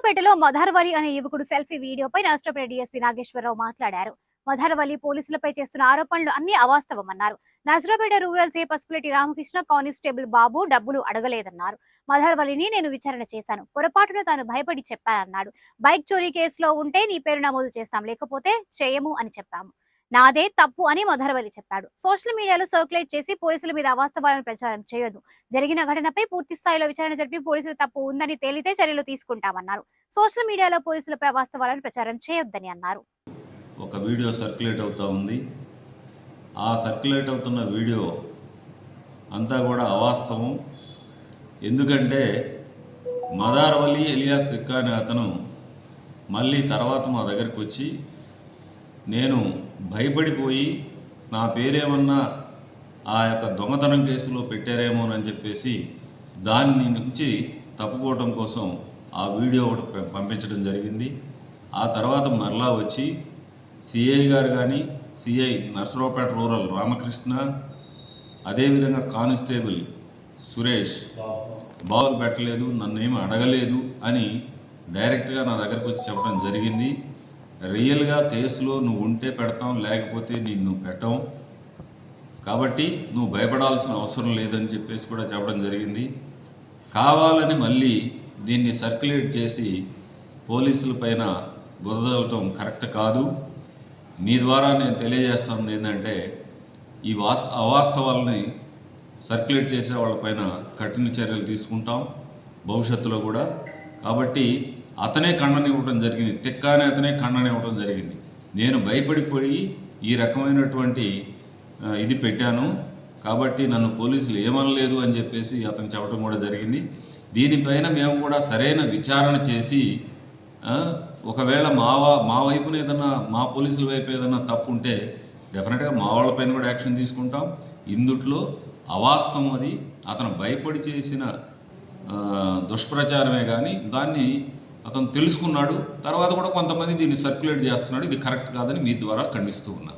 నర్సరావుపేటలో మధార్వలి అనే యువకుడు సెల్ఫీ వీడియోపై నర్సరావుపేట డీఎస్పీ నాగేశ్వరరావు మాట్లాడారు. మధార్వలి పోలీసులపై చేస్తున్న ఆరోపణలు అన్ని అవాస్తవమన్నారు. Narasaraopet rural C Pasupuleti Ramakrishna constable Babu డబ్బులు అడగలేదన్నారు. మధార్వలిని నేను విచారణ చేశాను, పొరపాటున తాను భయపడి చెప్పానన్నాడు. బైక్ చోరీ కేసులో ఉంటే నీ పేరు నమోదు చేస్తాం, లేకపోతే చేయము అని చెప్పాము. నాదే తప్పు అని మధార్వలి చెప్పాడు. సోషల్ మీడియాలో సర్క్యులేట్ చేసి పోలీసుల మీద అవాస్తవాలను ప్రచారం చేయొద్దు. జరిగిన ఘటనపై పూర్తి స్థాయిలో విచారణ జరిపి పోలీసులు తప్పు ఉందని తేలితే చర్యలు తీసుకుంటామన్నారు. సోషల్ మీడియాలో పోలీసులపై అవాస్తవాలను ప్రచారం చేయొద్దని అన్నారు. ఒక వీడియో సర్క్యులేట్ అవుతూ ఉంది. ఆ సర్క్యులేట్ అవుతున్న వీడియో అంతా కూడా అవాస్తవం. ఎందుకంటే మదార్వలి ఎలియాస్ తిక్కా అనే అతను మళ్ళీ తర్వాత మా దగ్గరికి వచ్చి నేను భయపడిపోయి నా పేరేమన్నా ఆ యొక్క దొంగతనం కేసులో పెట్టారేమోనని చెప్పేసి దాని నుంచి తప్పుకోవటం కోసం ఆ వీడియో ఒకటి పంపించడం జరిగింది. ఆ తర్వాత మరలా వచ్చి సిఐ గారు కానీ సిఐ నర్సరావుపేట రూరల్ రామకృష్ణ, అదేవిధంగా కానిస్టేబుల్ సురేష్ బాబులు పెట్టలేదు, నన్ను ఏమి అడగలేదు అని డైరెక్ట్గా నా దగ్గరకు వచ్చి చెప్పడం జరిగింది. రియల్గా కేసులో నువ్వు ఉంటే పెడతాం, లేకపోతే నిన్ను పెట్టం, కాబట్టి నువ్వు భయపడాల్సిన అవసరం లేదని చెప్పేసి కూడా చెప్పడం జరిగింది. కావాలని మళ్ళీ దీన్ని సర్క్యులేట్ చేసి పోలీసుల పైన బురదలటం కరెక్ట్ కాదు. మీ ద్వారా నేను తెలియజేస్తుంది ఏంటంటే ఈ అవాస్తవాలని సర్క్యులేట్ చేసే వాళ్ళపైన కఠిన చర్యలు తీసుకుంటాం భవిష్యత్తులో కూడా. కాబట్టి అతనే ఖండనివ్వడం జరిగింది, తిక్కానే అతనే ఖండనివ్వడం జరిగింది. నేను భయపడిపోయి ఈ రకమైనటువంటి ఇది పెట్టాను, కాబట్టి నన్ను పోలీసులు ఏమనలేదు అని చెప్పేసి అతను చెప్పడం కూడా జరిగింది. దీనిపైన మేము కూడా సరైన విచారణ చేసి ఒకవేళ మా వైపున ఏదన్నా, మా పోలీసుల వైపు ఏదన్నా తప్పు ఉంటే డెఫినెట్గా మా వాళ్ళపైన కూడా యాక్షన్ తీసుకుంటాం. ఇందుట్లో అవాస్తవం అది, అతను భయపడి చేసిన దుష్ప్రచారమే కానీ దాన్ని అతను తెలుసుకున్నాడు. తర్వాత కూడా కొంతమంది దీన్ని సర్క్యులేట్ చేస్తున్నాడు. ఇది కరెక్ట్ కాదని మీ ద్వారా ఖండిస్తూ ఉన్నారు.